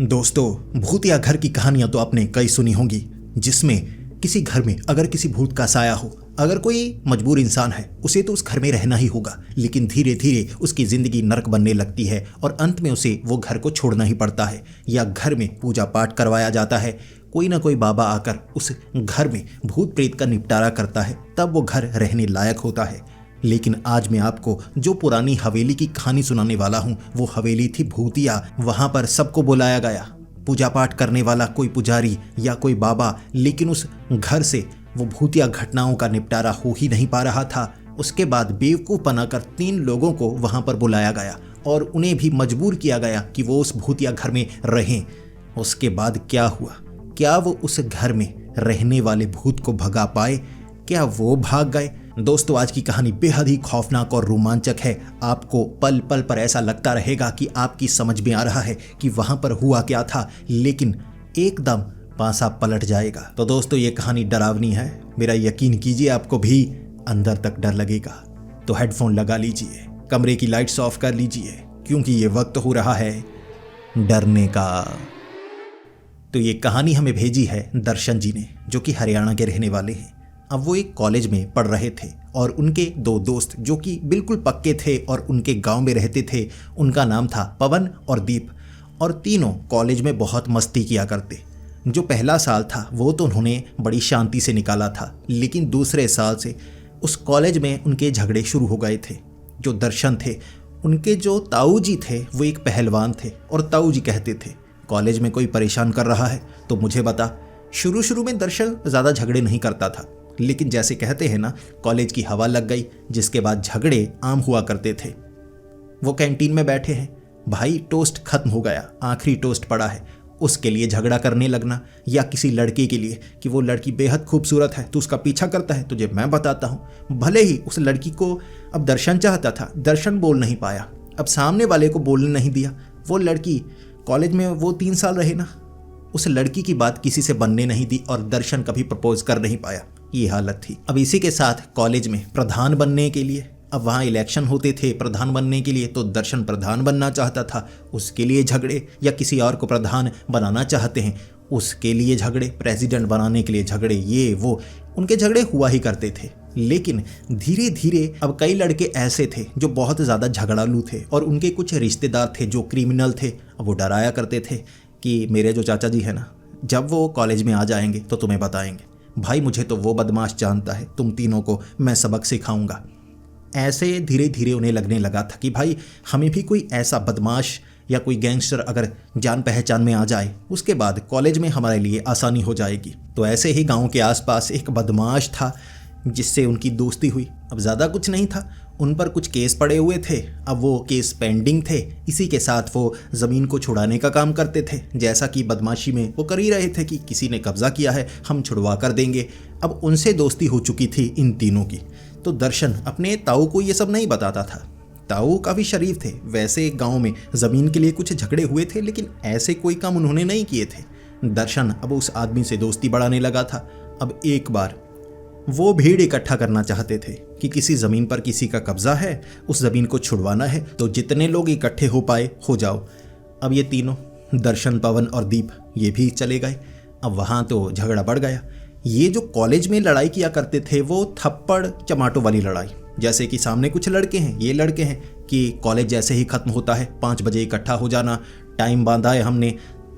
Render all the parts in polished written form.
दोस्तों, भूत या घर की कहानियां तो आपने कई सुनी होंगी, जिसमें किसी घर में अगर किसी भूत का साया हो, अगर कोई मजबूर इंसान है, उसे तो उस घर में रहना ही होगा। लेकिन धीरे धीरे उसकी जिंदगी नरक बनने लगती है और अंत में उसे वो घर को छोड़ना ही पड़ता है, या घर में पूजा पाठ करवाया जाता है। कोई ना कोई बाबा आकर उस घर में भूत प्रेत का निपटारा करता है, तब वो घर रहने लायक होता है। लेकिन आज मैं आपको जो पुरानी हवेली की कहानी सुनाने वाला हूँ, वो हवेली थी भूतिया। वहाँ पर सबको बुलाया गया, पूजा पाठ करने वाला कोई पुजारी या कोई बाबा, लेकिन उस घर से वो भूतिया घटनाओं का निपटारा हो ही नहीं पा रहा था। उसके बाद बेवकूफ़ बनाकर 3 लोगों को वहाँ पर बुलाया गया और उन्हें भी मजबूर किया गया कि वो उस भूतिया घर में रहें। उसके बाद क्या हुआ? क्या वो उस घर में रहने वाले भूत को भगा पाए? क्या वो भाग गए? दोस्तों, आज की कहानी बेहद ही खौफनाक और रोमांचक है। आपको पल पल पर ऐसा लगता रहेगा कि आपकी समझ में आ रहा है कि वहां पर हुआ क्या था, लेकिन एकदम पासा पलट जाएगा। तो दोस्तों, ये कहानी डरावनी है, मेरा यकीन कीजिए आपको भी अंदर तक डर लगेगा। तो हेडफोन लगा लीजिए, कमरे की लाइट्स ऑफ कर लीजिए, क्योंकि ये वक्त हो रहा है डरने का। तो ये कहानी हमें भेजी है दर्शन जी ने, जो कि हरियाणा के रहने वाले हैं। अब वो एक कॉलेज में पढ़ रहे थे और उनके 2 दोस्त जो कि बिल्कुल पक्के थे और उनके गांव में रहते थे, उनका नाम था पवन और दीप। और तीनों कॉलेज में बहुत मस्ती किया करते। जो पहला साल था वो तो उन्होंने बड़ी शांति से निकाला था, लेकिन दूसरे साल से उस कॉलेज में उनके झगड़े शुरू हो गए थे। जो दर्शन थे, उनके जो ताऊ जी थे, वो एक पहलवान थे और ताऊ जी कहते थे, कॉलेज में कोई परेशान कर रहा है तो मुझे बता। शुरू में दर्शन ज़्यादा झगड़े नहीं करता था, लेकिन जैसे कहते हैं ना, कॉलेज की हवा लग गई, जिसके बाद झगड़े आम हुआ करते थे। वो कैंटीन में बैठे हैं, भाई टोस्ट खत्म हो गया, आखिरी टोस्ट पड़ा है, उसके लिए झगड़ा करने लगना, या किसी लड़की के लिए कि वो लड़की बेहद खूबसूरत है, तू उसका पीछा करता है, तुझे मैं बताता हूँ। भले ही उस लड़की को अब दर्शन चाहता था, दर्शन बोल नहीं पाया, अब सामने वाले को बोलने नहीं दिया। वो लड़की कॉलेज में वो 3 साल रहे ना, उस लड़की की बात किसी से बनने नहीं दी और दर्शन कभी प्रपोज कर नहीं पाया। ये हालत थी। अब इसी के साथ कॉलेज में प्रधान बनने के लिए, अब वहाँ इलेक्शन होते थे प्रधान बनने के लिए, तो दर्शन प्रधान बनना चाहता था, उसके लिए झगड़े, या किसी और को प्रधान बनाना चाहते हैं उसके लिए झगड़े, प्रेसिडेंट बनाने के लिए झगड़े, ये वो उनके झगड़े हुआ ही करते थे। लेकिन धीरे धीरे अब कई लड़के ऐसे थे जो बहुत ज़्यादा झगड़ालू थे और उनके कुछ रिश्तेदार थे जो क्रिमिनल थे। अब वो डराया करते थे कि मेरे जो चाचा जी है ना, जब वो कॉलेज में आ जाएंगे तो तुम्हें बताएंगे, भाई मुझे तो वो बदमाश जानता है, तुम तीनों को मैं सबक सिखाऊंगा। ऐसे धीरे धीरे उन्हें लगने लगा था कि भाई हमें भी कोई ऐसा बदमाश या कोई गैंगस्टर अगर जान पहचान में आ जाए, उसके बाद कॉलेज में हमारे लिए आसानी हो जाएगी। तो ऐसे ही गांव के आसपास एक बदमाश था जिससे उनकी दोस्ती हुई। अब ज़्यादा कुछ नहीं था, उन पर कुछ केस पड़े हुए थे, अब वो केस पेंडिंग थे। इसी के साथ वो ज़मीन को छुड़ाने का काम करते थे, जैसा कि बदमाशी में वो कर ही रहे थे कि किसी ने कब्ज़ा किया है, हम छुड़वा कर देंगे। अब उनसे दोस्ती हो चुकी थी इन तीनों की। तो दर्शन अपने ताऊ को ये सब नहीं बताता था। ताऊ काफ़ी शरीफ थे, वैसे गाँव में ज़मीन के लिए कुछ झगड़े हुए थे, लेकिन ऐसे कोई काम उन्होंने नहीं किए थे। दर्शन अब उस आदमी से दोस्ती बढ़ाने लगा था। अब एक बार वो भीड़ इकट्ठा करना चाहते थे कि किसी ज़मीन पर किसी का कब्जा है, उस ज़मीन को छुड़वाना है, तो जितने लोग इकट्ठे हो पाए हो जाओ। अब ये तीनों, दर्शन, पवन और दीप, ये भी चले गए। अब वहाँ तो झगड़ा बढ़ गया। ये जो कॉलेज में लड़ाई किया करते थे वो थप्पड़ चमाटों वाली लड़ाई, जैसे कि सामने कुछ लड़के हैं, ये लड़के हैं कि कॉलेज जैसे ही ख़त्म होता है 5 बजे इकट्ठा हो जाना, टाइम बांधा है हमने।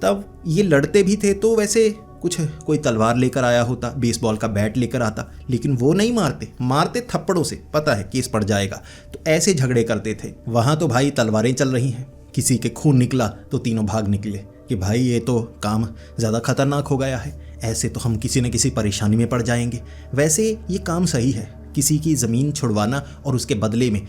तब ये लड़ते भी थे तो वैसे कुछ कोई तलवार लेकर आया होता, बेसबॉल का बैट लेकर आता, लेकिन वो नहीं मारते थप्पड़ों से, पता है केस पड़ जाएगा। तो ऐसे झगड़े करते थे। वहाँ तो भाई तलवारें चल रही हैं, किसी के खून निकला तो तीनों भाग निकले कि भाई ये तो काम ज़्यादा खतरनाक हो गया है, ऐसे तो हम किसी न किसी परेशानी में पड़ जाएंगे। वैसे ये काम सही है, किसी की ज़मीन छुड़वाना, और उसके बदले में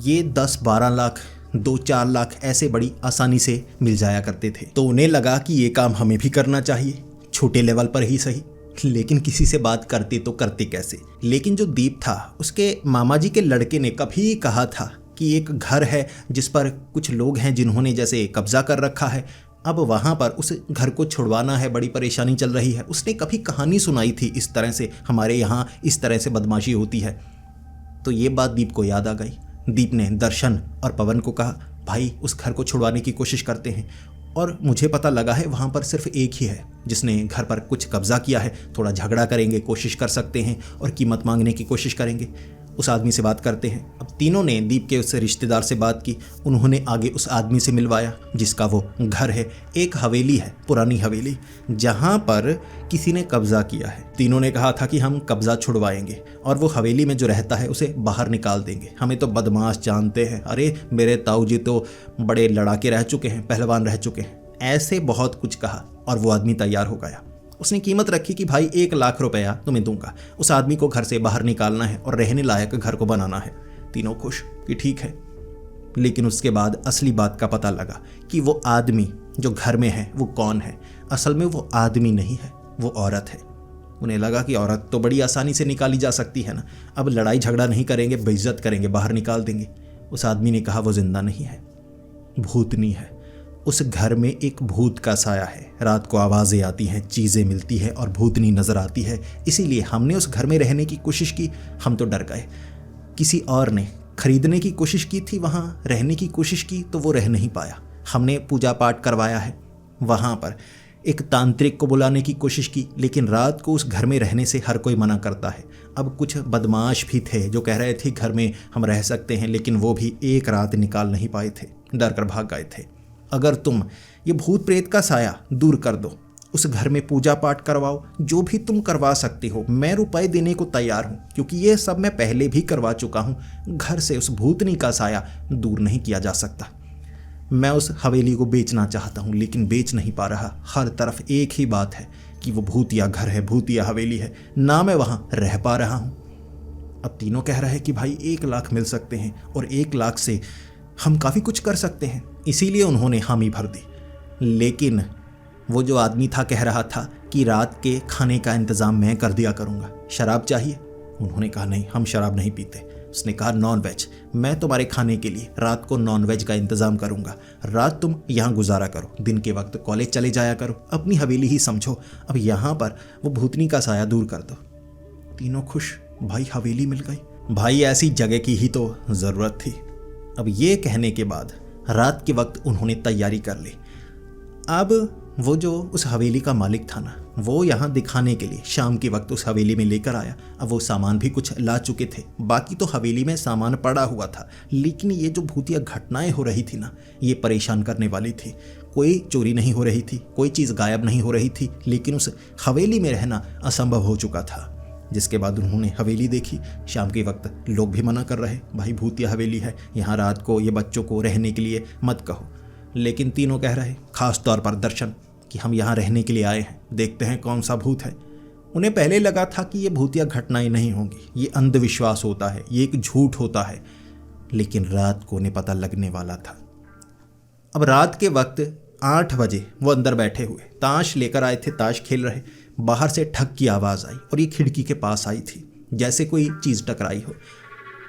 ये 10-12 लाख 2-4 लाख ऐसे बड़ी आसानी से मिल जाया करते थे। तो उन्हें लगा कि ये काम हमें भी करना चाहिए, छोटे लेवल पर ही सही, लेकिन किसी से बात करते तो करते कैसे। लेकिन जो दीप था, उसके मामा जी के लड़के ने कभी कहा था कि एक घर है जिस पर कुछ लोग हैं जिन्होंने जैसे कब्जा कर रखा है, अब वहाँ पर उस घर को छुड़वाना है, बड़ी परेशानी चल रही है। उसने कभी कहानी सुनाई थी इस तरह से, हमारे यहाँ इस तरह से बदमाशी होती है। तो ये बात दीप को याद आ गई। दीप ने दर्शन और पवन को कहा, भाई उस घर को छुड़वाने की कोशिश करते हैं। और मुझे पता लगा है वहाँ पर सिर्फ एक ही है जिसने घर पर कुछ कब्जा किया है। थोड़ा झगड़ा करेंगे, कोशिश कर सकते हैं और कीमत मांगने की कोशिश करेंगे। उस आदमी से बात करते हैं। अब तीनों ने दीप के उस रिश्तेदार से बात की। उन्होंने आगे उस आदमी से मिलवाया जिसका वो घर है। एक हवेली है, पुरानी हवेली, जहाँ पर किसी ने कब्जा किया है। तीनों ने कहा था कि हम कब्जा छुड़वाएंगे और वो हवेली में जो रहता है उसे बाहर निकाल देंगे। हमें तो बदमाश जानते हैं, अरे मेरे ताऊ जी तो बड़े लड़ाके रह चुके हैं, पहलवान रह चुके हैं। ऐसे बहुत कुछ कहा और वो आदमी तैयार हो गया। उसने कीमत रखी कि भाई 1 लाख रुपया तुम्हें दूंगा। उस आदमी को घर से बाहर निकालना है और रहने लायक घर को बनाना है। तीनों खुश कि ठीक है। लेकिन उसके बाद असली बात का पता लगा कि वो आदमी जो घर में है वो कौन है। असल में वो आदमी नहीं है, वो औरत है। उन्हें लगा कि औरत तो बड़ी आसानी से निकाली जा सकती है ना, अब लड़ाई झगड़ा नहीं करेंगे, बेइज्जत करेंगे, बाहर निकाल देंगे। उस आदमी ने कहा वो जिंदा नहीं है, भूतनी है। उस घर में एक भूत का साया है। रात को आवाज़ें आती हैं, चीज़ें मिलती हैं और भूतनी नज़र आती है। इसीलिए हमने उस घर में रहने की कोशिश की, हम तो डर गए। किसी और ने खरीदने की कोशिश की थी, वहाँ रहने की कोशिश की तो वो रह नहीं पाया। हमने पूजा पाठ करवाया है, वहाँ पर एक तांत्रिक को बुलाने की कोशिश की, लेकिन रात को उस घर में रहने से हर कोई मना करता है। अब कुछ बदमाश भी थे जो कह रहे थे घर में हम रह सकते हैं, लेकिन वो भी एक रात निकाल नहीं पाए थे, डर कर भाग गए थे। अगर तुम ये भूत प्रेत का साया दूर कर दो, उस घर में पूजा पाठ करवाओ, जो भी तुम करवा सकते हो, मैं रुपए देने को तैयार हूँ, क्योंकि ये सब मैं पहले भी करवा चुका हूँ। घर से उस भूतनी का साया दूर नहीं किया जा सकता। मैं उस हवेली को बेचना चाहता हूँ, लेकिन बेच नहीं पा रहा। हर तरफ एक ही बात है कि वो भूतिया घर है, भूतिया हवेली है, ना मैं वहाँ रह पा रहा हूँ। अब तीनों कह रहे हैं कि भाई 1 लाख मिल सकते हैं और 1 लाख से हम काफ़ी कुछ कर सकते हैं। इसीलिए उन्होंने हामी भर दी। लेकिन वो जो आदमी था कह रहा था कि रात के खाने का इंतज़ाम मैं कर दिया करूँगा, शराब चाहिए? उन्होंने कहा नहीं, हम शराब नहीं पीते। उसने कहा नॉन वेज, मैं तुम्हारे खाने के लिए रात को नॉन वेज का इंतज़ाम करूँगा। रात तुम यहाँ गुजारा करो, दिन के वक्त कॉलेज चले जाया करो, अपनी हवेली ही समझो। अब यहाँ पर वो भूतनी का साया दूर कर दो। तीनों खुश, भाई हवेली मिल गई, भाई ऐसी जगह की ही तो ज़रूरत थी। अब ये कहने के बाद रात के वक्त उन्होंने तैयारी कर ली। अब वो जो उस हवेली का मालिक था ना, वो यहाँ दिखाने के लिए शाम के वक्त उस हवेली में लेकर आया। अब वो सामान भी कुछ ला चुके थे, बाकी तो हवेली में सामान पड़ा हुआ था। लेकिन ये जो भूतिया घटनाएं हो रही थी ना, ये परेशान करने वाली थी। कोई चोरी नहीं हो रही थी, कोई चीज़ गायब नहीं हो रही थी, लेकिन उस हवेली में रहना असंभव हो चुका था। जिसके बाद उन्होंने हवेली देखी। शाम के वक्त लोग भी मना कर रहे, भाई भूतिया हवेली है, यहाँ रात को ये बच्चों को रहने के लिए मत कहो। लेकिन तीनों कह रहे, खास तौर पर दर्शन, कि हम यहाँ रहने के लिए आए हैं, देखते हैं कौन सा भूत है। उन्हें पहले लगा था कि ये भूतिया घटनाएं नहीं होंगी, ये अंधविश्वास होता है, ये एक झूठ होता है। लेकिन रात को उन्हें पता लगने वाला था। अब रात के वक्त 8 बजे वो अंदर बैठे हुए ताश लेकर आए थे, ताश खेल रहे। बाहर से ठक की आवाज़ आई और ये खिड़की के पास आई थी, जैसे कोई चीज़ टकराई हो।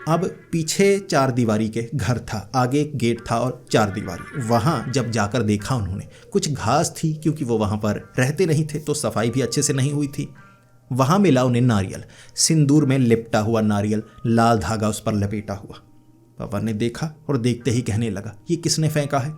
अब पीछे 4 दीवारी के घर था, आगे एक गेट था और 4 दीवारी। वहाँ जब जाकर देखा उन्होंने, कुछ घास थी, क्योंकि वो वहाँ पर रहते नहीं थे तो सफाई भी अच्छे से नहीं हुई थी। वहाँ मिला उन्हें नारियल, सिंदूर में लिपटा हुआ नारियल, लाल धागा उस पर लपेटा हुआ। पापा ने देखा और देखते ही कहने लगा, ये किसने फेंका है?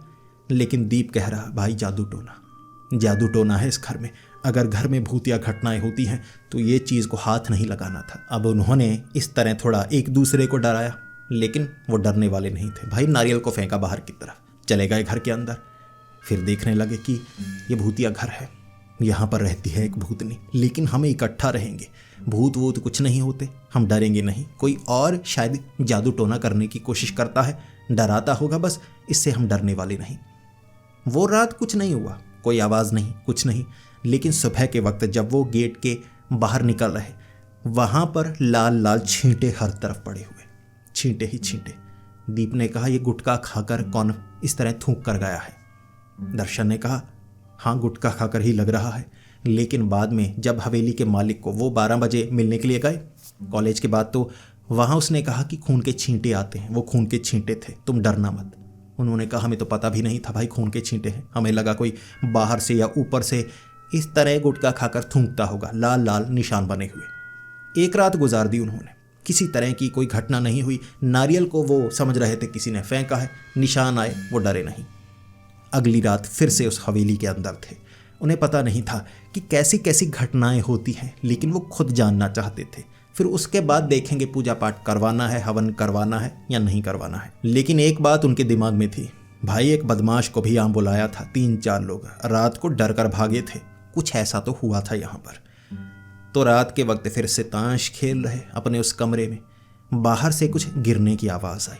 लेकिन दीप कह रहा, भाई जादू टोना है इस घर में। अगर घर में भूतिया घटनाएं होती हैं तो ये चीज़ को हाथ नहीं लगाना था। अब उन्होंने इस तरह थोड़ा एक दूसरे को डराया, लेकिन वो डरने वाले नहीं थे। भाई नारियल को फेंका बाहर की तरफ, चले गए घर के अंदर। फिर देखने लगे कि ये भूतिया घर है, यहाँ पर रहती है एक भूतनी, लेकिन हम इकट्ठा रहेंगे, भूत वूत कुछ नहीं होते, हम डरेंगे नहीं। कोई और शायद जादू टोना करने की कोशिश करता है, डराता होगा, बस इससे हम डरने वाले नहीं। वो रात कुछ नहीं हुआ, कोई आवाज़ नहीं, कुछ नहीं। लेकिन सुबह के वक्त जब वो गेट के बाहर निकल रहे, वहाँ पर लाल लाल छींटे हर तरफ पड़े हुए, छींटे ही छींटे। दीप ने कहा, ये गुटखा खाकर कौन इस तरह थूक कर गया है? दर्शन ने कहा, हाँ गुटखा खाकर ही लग रहा है। लेकिन बाद में जब हवेली के मालिक को वो 12 बजे मिलने के लिए गए कॉलेज के बाद, तो वहाँ उसने कहा कि खून के छींटे आते हैं, वो खून के छींटे थे, तुम डरना मत। उन्होंने कहा, हमें तो पता भी नहीं था भाई खून के छींटे हैं, हमें लगा कोई बाहर से या ऊपर से इस तरह गुटखा खाकर थूकता होगा, लाल लाल निशान बने हुए। एक रात गुजार दी उन्होंने, किसी तरह की कोई घटना नहीं हुई। नारियल को वो समझ रहे थे किसी ने फेंका है, निशान आए वो डरे नहीं। अगली रात फिर से उस हवेली के अंदर थे। उन्हें पता नहीं था कि कैसी कैसी घटनाएं होती हैं, लेकिन वो खुद जानना चाहते थे। फिर उसके बाद देखेंगे पूजा पाठ करवाना है, हवन करवाना है या नहीं करवाना है। लेकिन एक बात उनके दिमाग में थी, भाई एक बदमाश को भी यहाँ बुलाया था, 3-4 लोग रात को डर कर भागे थे, कुछ ऐसा तो हुआ था यहाँ पर। तो रात के वक्त फिर से ताश खेल रहे अपने उस कमरे में, बाहर से कुछ गिरने की आवाज़ आई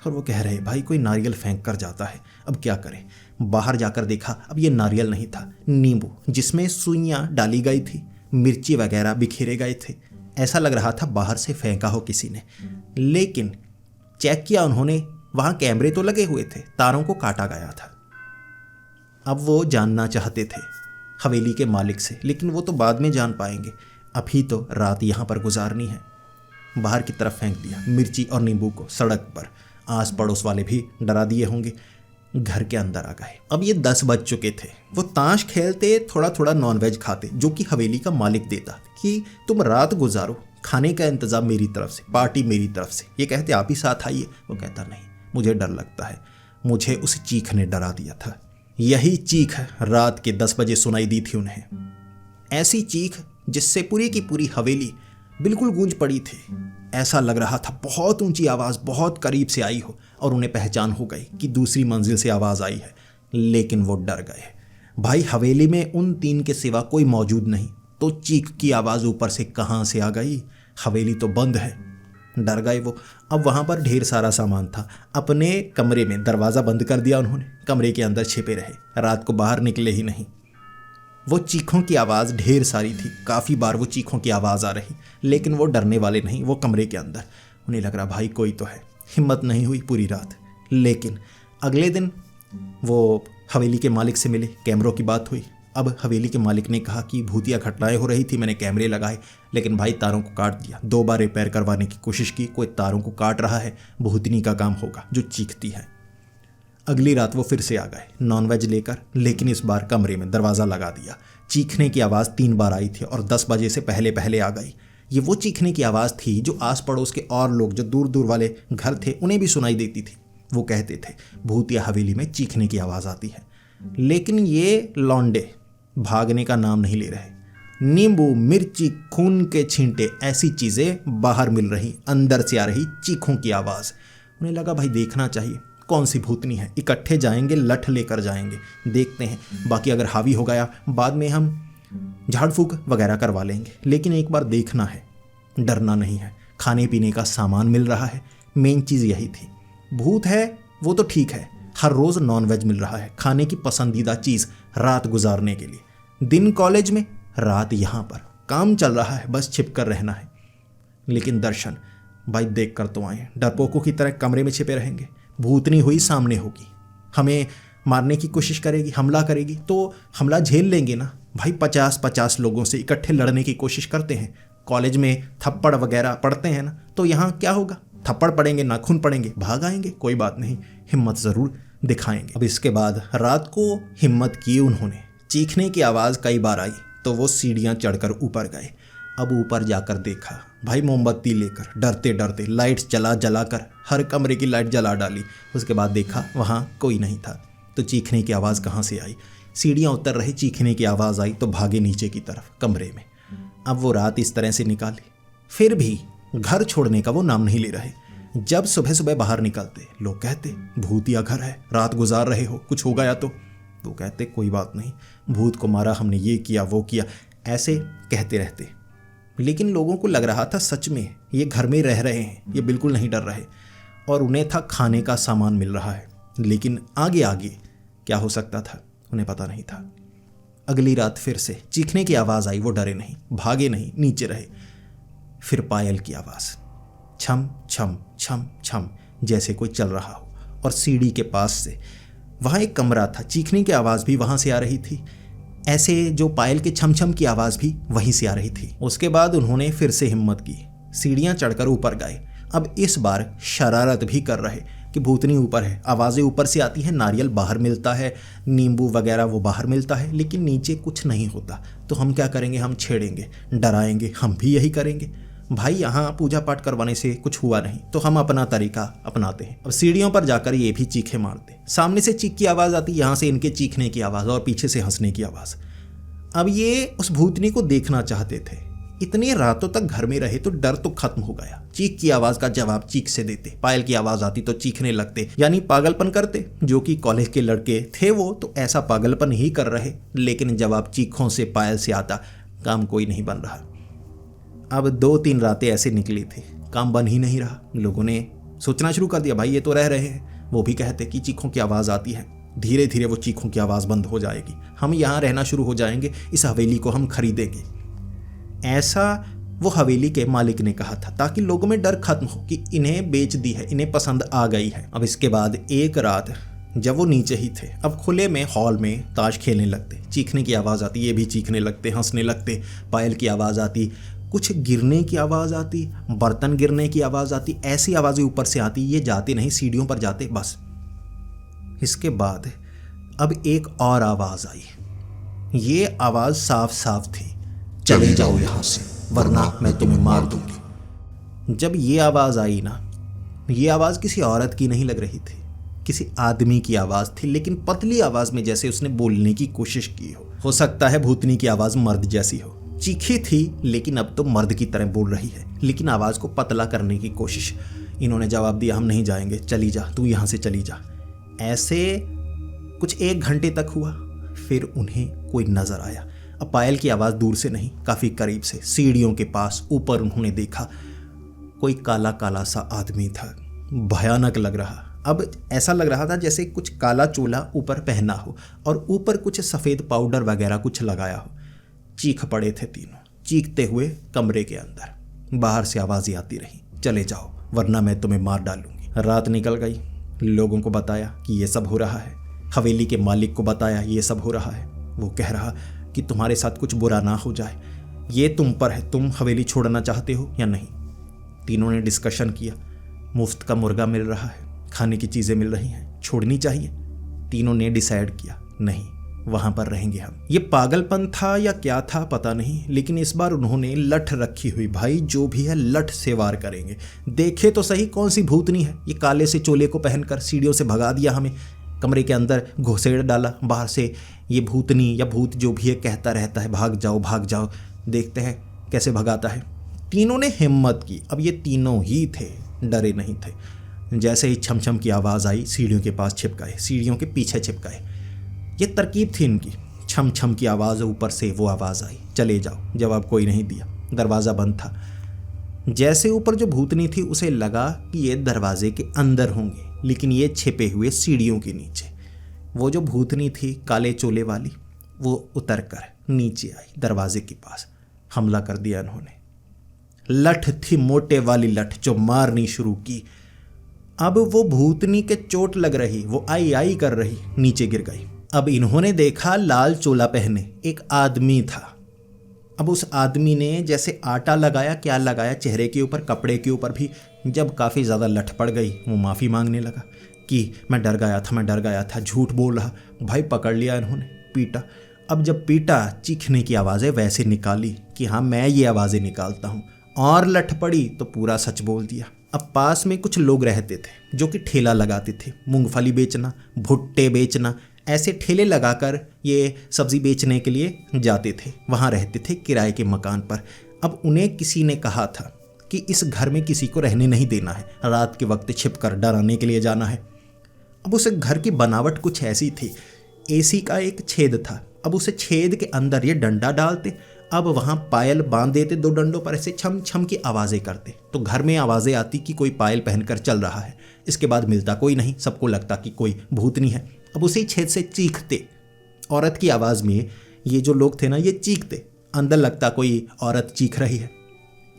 और वो कह रहे भाई कोई नारियल फेंक कर जाता है, अब क्या करें। बाहर जाकर देखा, अब ये नारियल नहीं था, नींबू जिसमें सुइयाँ डाली गई थी, मिर्ची वगैरह बिखेरे गए थे। ऐसा लग रहा था बाहर से फेंका हो किसी ने। लेकिन चेक किया उन्होंने, वहाँ कैमरे तो लगे हुए थे, तारों को काटा गया था। अब वो जानना चाहते थे हवेली के मालिक से, लेकिन वो तो बाद में जान पाएंगे, अभी तो रात यहाँ पर गुजारनी है। बाहर की तरफ फेंक दिया मिर्ची और नींबू को सड़क पर। आस पड़ोस वाले भी डरा दिए होंगे। घर के अंदर आ गए। अब ये 10 बज चुके थे। वो ताश खेलते, थोड़ा थोड़ा नॉनवेज खाते, जो कि हवेली का मालिक देता कि तुम रात गुजारो, खाने का इंतजाम मेरी तरफ से, पार्टी मेरी तरफ से। ये कहते आप ही साथ आइए। वो कहता नहीं, मुझे डर लगता है। मुझे उस चीख ने डरा दिया था। यही चीख रात के 10 बजे सुनाई दी थी उन्हें। ऐसी चीख जिससे पूरी की पूरी हवेली बिल्कुल गूंज पड़ी थी। ऐसा लग रहा था बहुत ऊंची आवाज़ बहुत करीब से आई हो और उन्हें पहचान हो गई कि दूसरी मंजिल से आवाज़ आई है। लेकिन वो डर गए। भाई हवेली में उन 3 के सिवा कोई मौजूद नहीं, तो चीख की आवाज़ ऊपर से कहाँ से आ गई? हवेली तो बंद है। डर गए वो। अब वहाँ पर ढेर सारा सामान था। अपने कमरे में दरवाज़ा बंद कर दिया उन्होंने, कमरे के अंदर छिपे रहे, रात को बाहर निकले ही नहीं। वो चीखों की आवाज़ ढेर सारी थी, काफ़ी बार वो चीखों की आवाज़ आ रही, लेकिन वो डरने वाले नहीं। वो कमरे के अंदर, उन्हें लग रहा भाई कोई तो है। हिम्मत नहीं हुई पूरी रात। लेकिन अगले दिन वो हवेली के मालिक से मिले, कैमरों की बात हुई। अब हवेली के मालिक ने कहा कि भूतिया घटनाएं हो रही थी, मैंने कैमरे लगाए, लेकिन भाई तारों को काट दिया। 2 बार रिपेयर करवाने की कोशिश की, कोई तारों को काट रहा है, भूतनी का काम होगा जो चीखती है। अगली रात वो फिर से आ गए नॉनवेज लेकर, लेकिन इस बार कमरे में दरवाज़ा लगा दिया। चीखने की आवाज़ 3 बार आई थी और 10 बजे से पहले पहले आ गई। ये वो चीखने की आवाज़ थी जो आस पड़ोस के और लोग जो दूर दूर वाले घर थे उन्हें भी सुनाई देती थी। वो कहते थे भूतिया हवेली में चीखने की आवाज़ आती है। लेकिन ये लौंडे भागने का नाम नहीं ले रहे। नींबू, मिर्ची, खून के छींटे, ऐसी चीज़ें बाहर मिल रही, अंदर से आ रही चीखों की आवाज़। उन्हें लगा भाई देखना चाहिए कौन सी भूतनी है। इकट्ठे जाएंगे, लठ लेकर जाएंगे, देखते हैं। बाकी अगर हावी हो गया बाद में हम झाड़ फूक वगैरह करवा लेंगे, लेकिन एक बार देखना है, डरना नहीं है। खाने पीने का सामान मिल रहा है, मेन चीज़ यही थी। भूत है वो तो ठीक है, हर रोज़ नॉनवेज मिल रहा है, खाने की पसंदीदा चीज़ रात गुजारने के लिए। दिन कॉलेज में, रात यहाँ पर काम चल रहा है, बस छिप कर रहना है। लेकिन दर्शन भाई देख कर तो आए, डरपोकों की तरह कमरे में छिपे रहेंगे। भूतनी हुई सामने होगी, हमें मारने की कोशिश करेगी, हमला करेगी, तो हमला झेल लेंगे ना भाई। 50-50 लोगों से इकट्ठे लड़ने की कोशिश करते हैं। कॉलेज में थप्पड़ वगैरह पड़ते हैं ना, तो यहाँ क्या होगा? थप्पड़ पड़ेंगे, नाखून पड़ेंगे, भाग आएंगे, कोई बात नहीं, हिम्मत ज़रूर दिखाएंगे। अब इसके बाद रात को हिम्मत की उन्होंने। चीखने की आवाज़ कई बार आई तो वो सीढ़ियाँ चढ़कर ऊपर गए। अब ऊपर जाकर देखा भाई, मोमबत्ती लेकर डरते डरते लाइट्स जला कर हर कमरे की लाइट जला डाली। उसके बाद देखा वहाँ कोई नहीं था, तो चीखने की आवाज़ कहाँ से आई? सीढ़ियाँ उतर रही, चीखने की आवाज़ आई तो भागे नीचे की तरफ कमरे में। अब वो रात इस तरह से निकाली, फिर भी घर छोड़ने का वो नाम नहीं ले रहे। जब सुबह सुबह बाहर निकलते, लोग कहते भूतिया घर है, रात गुजार रहे हो, कुछ हो गया तो कहते कोई बात नहीं, भूत को मारा हमने, ये किया वो किया, ऐसे कहते रहते। लेकिन लोगों को लग रहा था सच में ये घर में रह रहे हैं, ये बिल्कुल नहीं डर रहे। और उन्हें था खाने का सामान मिल रहा है, लेकिन आगे आगे क्या हो सकता था उन्हें पता नहीं था। अगली रात फिर से चीखने की आवाज़ आई, वो डरे नहीं, भागे नहीं, नीचे रहे। फिर पायल की आवाज़, छम छम छम छम, जैसे कोई चल रहा हो। और सीढ़ी के पास से वहाँ एक कमरा था, चीखने की आवाज़ भी वहाँ से आ रही थी, ऐसे जो पायल के छम छम की आवाज़ भी वहीं से आ रही थी। उसके बाद उन्होंने फिर से हिम्मत की, सीढ़ियाँ चढ़कर ऊपर गए। अब इस बार शरारत भी कर रहे कि भूतनी ऊपर है, आवाज़ें ऊपर से आती हैं, नारियल बाहर मिलता है, नींबू वगैरह वो बाहर मिलता है, लेकिन नीचे कुछ नहीं होता। तो हम क्या करेंगे? हम छेड़ेंगे, डराएंगे, हम भी यही करेंगे। भाई यहाँ पूजा पाठ करवाने से कुछ हुआ नहीं तो हम अपना तरीका अपनाते हैं। अब सीढ़ियों पर जाकर ये भी चीखे मारते, सामने से चीख की आवाज़ आती, यहाँ से इनके चीखने की आवाज़ और पीछे से हंसने की आवाज़। अब ये उस भूतनी को देखना चाहते थे। इतनी रातों तक घर में रहे तो डर तो खत्म हो गया। चीख की आवाज़ का जवाब चीख से देते, पायल की आवाज़ आती तो चीखने लगते, यानी पागलपन करते। जो कि कॉलेज के लड़के थे वो तो ऐसा पागलपन ही कर रहे, लेकिन जवाब चीखों से पायल से आता, काम कोई नहीं बन रहा। अब 2-3 रातें ऐसे निकली थी, काम बन ही नहीं रहा। लोगों ने सोचना शुरू कर दिया, भाई ये तो रह रहे हैं। वो भी कहते कि चीखों की आवाज़ आती है, धीरे धीरे वो चीखों की आवाज़ बंद हो जाएगी, हम यहाँ रहना शुरू हो जाएंगे, इस हवेली को हम खरीदेंगे। ऐसा वो हवेली के मालिक ने कहा था, ताकि लोगों में डर खत्म हो कि इन्हें बेच दी है, इन्हें पसंद आ गई है। अब इसके बाद एक रात जब वो नीचे ही थे, अब खुले में हॉल में ताश खेलने लगते, चीखने की आवाज़ आती, ये भी चीखने लगते, हंसने लगते, पायल की आवाज़ आती, कुछ गिरने की आवाज़ आती, बर्तन गिरने की आवाज़ आती, ऐसी आवाज़ें ऊपर से आती, ये जाते नहीं, सीढ़ियों पर जाते बस। इसके बाद अब एक और आवाज़ आई। ये आवाज़ साफ साफ थी, चले जाओ यहाँ से वरना मैं तुम्हें मार दूंगी। जब ये आवाज़ आई ना, ये आवाज़ किसी औरत की नहीं लग रही थी, किसी आदमी की आवाज़ थी, लेकिन पतली आवाज़ में, जैसे उसने बोलने की कोशिश की हो सकता है भूतनी की आवाज़ मर्द जैसी हो। चीखी थी लेकिन अब तो मर्द की तरह बोल रही है, लेकिन आवाज़ को पतला करने की कोशिश। इन्होंने जवाब दिया, हम नहीं जाएंगे, चली जा, तू यहाँ से चली जा। ऐसे कुछ 1 घंटे तक हुआ, फिर उन्हें कोई नज़र आया। अब पायल की आवाज़ दूर से नहीं, काफ़ी करीब से, सीढ़ियों के पास ऊपर उन्होंने देखा कोई काला काला सा आदमी था, भयानक लग रहा। अब ऐसा लग रहा था जैसे कुछ काला चोला ऊपर पहना हो और ऊपर कुछ सफ़ेद पाउडर वगैरह कुछ लगाया हो। चीख पड़े थे तीनों, चीखते हुए कमरे के अंदर। बाहर से आवाज़ें आती रही, चले जाओ वरना मैं तुम्हें मार डालूंगी। रात निकल गई, लोगों को बताया कि ये सब हो रहा है, हवेली के मालिक को बताया ये सब हो रहा है। वो कह रहा कि तुम्हारे साथ कुछ बुरा ना हो जाए, ये तुम पर है, तुम हवेली छोड़ना चाहते हो या नहीं। तीनों ने डिस्कशन किया, मुफ्त का मुर्गा मिल रहा है, खाने की चीज़ें मिल रही हैं, छोड़नी चाहिए। तीनों ने डिसाइड किया, नहीं वहाँ पर रहेंगे हम। ये पागलपन था या क्या था पता नहीं, लेकिन इस बार उन्होंने लठ रखी हुई, भाई जो भी है लठ से वार करेंगे। देखे तो सही कौन सी भूतनी है, ये काले से चोले को पहनकर सीढ़ियों से भगा दिया हमें, कमरे के अंदर घुसेड़ डाला, बाहर से ये भूतनी या भूत जो भी है कहता रहता है भाग जाओ भाग जाओ, देखते हैं कैसे भगाता है। तीनों ने हिम्मत की, अब ये तीनों ही थे, डरे नहीं थे। जैसे ही छम की आवाज़ आई, सीढ़ियों के पास छिपकाए, सीढ़ियों के पीछे छिपकाए। ये तरकीब थी इनकी, छम की आवाज़, ऊपर से वो आवाज़ आई, चले जाओ। जवाब कोई नहीं दिया, दरवाज़ा बंद था। जैसे ऊपर जो भूतनी थी उसे लगा कि ये दरवाजे के अंदर होंगे, लेकिन ये छिपे हुए सीढ़ियों के नीचे। वो जो भूतनी थी काले चोले वाली, वो उतर कर नीचे आई, दरवाजे के पास हमला कर दिया इन्होंने। लठ थी मोटे वाली लठ, जो मारनी शुरू की। अब वो भूतनी के चोट लग रही, वो आई आई कर रही, नीचे गिर गई। अब इन्होंने देखा लाल चोला पहने एक आदमी था। अब उस आदमी ने जैसे आटा लगाया, क्या लगाया चेहरे के ऊपर, कपड़े के ऊपर भी। जब काफ़ी ज़्यादा लठ पड़ गई, वो माफ़ी मांगने लगा कि मैं डर गया था, झूठ बोल रहा। भाई पकड़ लिया इन्होंने, पीटा। अब जब पीटा, चीखने की आवाज़ें वैसे निकाली कि हाँ मैं ये आवाज़ें निकालता हूँ, और लठ पड़ी तो पूरा सच बोल दिया। अब पास में कुछ लोग रहते थे जो कि ठेला लगाते थे, मूंगफली बेचना, भुट्टे बेचना, ऐसे ठेले लगाकर ये सब्ज़ी बेचने के लिए जाते थे। वहाँ रहते थे किराए के मकान पर। अब उन्हें किसी ने कहा था कि इस घर में किसी को रहने नहीं देना है, रात के वक्त छिपकर डराने के लिए जाना है। अब उस घर की बनावट कुछ ऐसी थी, एसी का एक छेद था। अब उसे छेद के अंदर ये डंडा डालते, अब वहाँ पायल बांध देते, 2 डंडों पर ऐसे छम की आवाज़ें करते, तो घर में आवाज़ें आती कि कोई पायल पहनकर चल रहा है। इसके बाद मिलता कोई नहीं, सबको लगता कि कोई भूतनी है। अब उसी छेद से चीखते, औरत की आवाज़ में ये जो लोग थे ना, ये चीखते, अंदर लगता कोई औरत चीख रही है।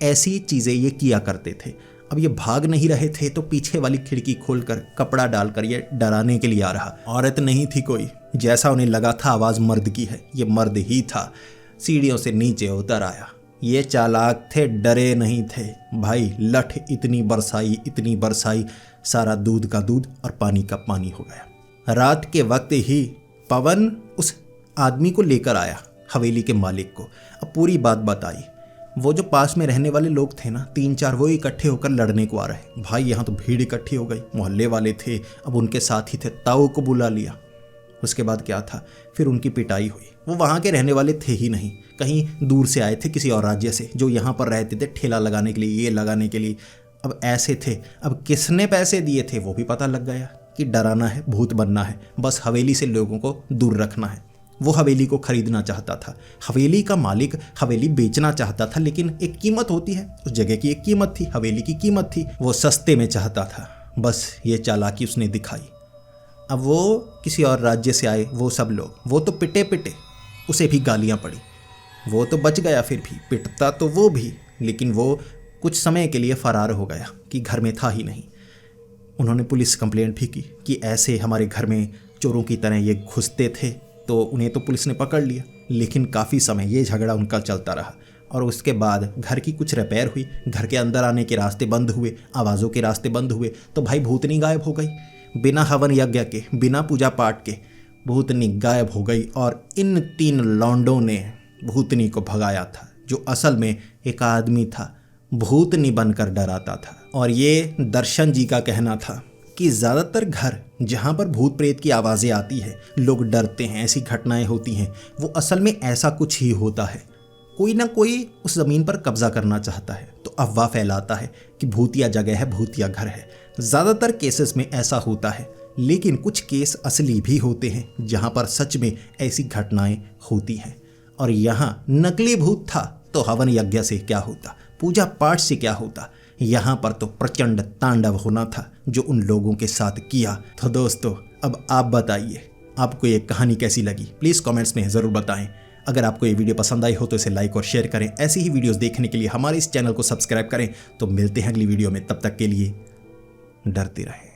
ऐसी चीज़ें ये किया करते थे। अब ये भाग नहीं रहे थे तो पीछे वाली खिड़की खोलकर कपड़ा डालकर ये डराने के लिए आ रहा। औरत नहीं थी कोई, जैसा उन्हें लगा था आवाज़ मर्द की है, ये मर्द ही था। सीढ़ियों से नीचे उतर आया। ये चालाक थे, डरे नहीं थे। भाई लठ इतनी बरसाई, सारा दूध का दूध और पानी का पानी हो गया। रात के वक्त ही पवन उस आदमी को लेकर आया, हवेली के मालिक को। अब पूरी बात बताई। वो जो पास में रहने वाले लोग थे ना 3-4 वो इकट्ठे होकर लड़ने को आ रहे। भाई यहाँ तो भीड़ इकट्ठी हो गई, मोहल्ले वाले थे, अब उनके साथ ही थे, ताऊ को बुला लिया। उसके बाद क्या था, फिर उनकी पिटाई हुई। वो वहाँ के रहने वाले थे ही नहीं, कहीं दूर से आए थे किसी और राज्य से, जो यहाँ पर रहते थे ठेला लगाने के लिए, ये लगाने के लिए। अब ऐसे थे, अब किसने पैसे दिए थे वो भी पता लग गया कि डराना है, भूत बनना है, बस हवेली से लोगों को दूर रखना है। वो हवेली को खरीदना चाहता था, हवेली का मालिक हवेली बेचना चाहता था, लेकिन एक कीमत होती है, उस जगह की एक कीमत थी, हवेली की कीमत थी, वो सस्ते में चाहता था। बस ये चालाकी उसने दिखाई। अब वो किसी और राज्य से आए वो सब लोग, वो तो पिटे पिटे, उसे भी गालियाँ पड़ी, वो तो बच गया, फिर भी पिटता तो वो भी, लेकिन वो कुछ समय के लिए फरार हो गया कि घर में था ही नहीं। उन्होंने पुलिस कंप्लेंट भी की कि ऐसे हमारे घर में चोरों की तरह ये घुसते थे, तो उन्हें तो पुलिस ने पकड़ लिया। लेकिन काफ़ी समय ये झगड़ा उनका चलता रहा और उसके बाद घर की कुछ रिपेयर हुई, घर के अंदर आने के रास्ते बंद हुए, आवाज़ों के रास्ते बंद हुए, तो भाई भूतनी गायब हो गई। बिना हवन यज्ञ के, बिना पूजा पाठ के भूतनी गायब हो गई और इन 3 लौंडों ने भूतनी को भगाया था, जो असल में एक आदमी था, भूतनी बनकर डराता था। और ये दर्शन जी का कहना था कि ज़्यादातर घर जहाँ पर भूत प्रेत की आवाज़ें आती है, लोग डरते हैं, ऐसी घटनाएं होती हैं, वो असल में ऐसा कुछ ही होता है। कोई ना कोई उस ज़मीन पर कब्जा करना चाहता है, तो अफवाह फैलाता है कि भूतिया जगह है, भूतिया घर है। ज़्यादातर केसेस में ऐसा होता है, लेकिन कुछ केस असली भी होते हैं जहाँ पर सच में ऐसी घटनाएं होती हैं। और यहाँ नकली भूत था तो हवन यज्ञ से क्या होता, पूजा पाठ से क्या होता, यहाँ पर तो प्रचंड तांडव होना था जो उन लोगों के साथ किया। तो दोस्तों, अब आप बताइए आपको ये कहानी कैसी लगी, प्लीज़ कमेंट्स में ज़रूर बताएं। अगर आपको ये वीडियो पसंद आई हो तो इसे लाइक और शेयर करें। ऐसी ही वीडियोस देखने के लिए हमारे इस चैनल को सब्सक्राइब करें। तो मिलते हैं अगली वीडियो में, तब तक के लिए डरते रहें।